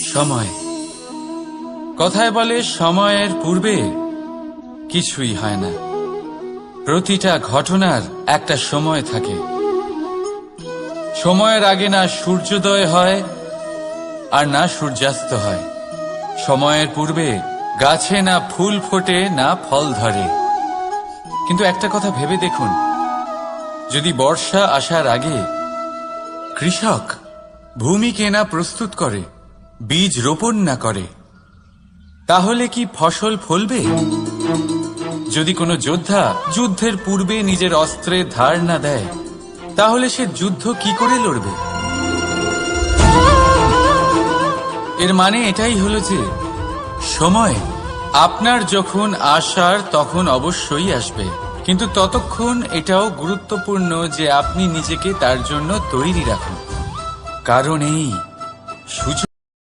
সময়। কথায় বলে সময়ের পূর্বে কিছুই হয় না। প্রতিটা ঘটনার একটা সময় থাকে। সময়ের আগে না সূর্যোদয় হয় আর না সূর্যাস্ত হয়। সময়ের পূর্বে গাছে না ফুল ফোটে না ফল ধরে। কিন্তু একটা কথা ভেবে দেখুন, যদি বর্ষা আসার আগে কৃষক ভূমিকে না প্রস্তুত করে, বীজ রোপণ না করে, তাহলে কি ফসল ফলবে? যদি কোনো যোদ্ধা যুদ্ধের পূর্বে নিজের অস্ত্রের ধার না দেয়, তাহলে সে যুদ্ধ কি করে লড়বে? এর মানে এটাই হলো যে সময় আপনার যখন আসার তখন অবশ্যই আসবে, কিন্তু ততক্ষণ এটাও গুরুত্বপূর্ণ যে আপনি নিজেকে তার জন্য তৈরি রাখুন। কারণ এই সুযোগ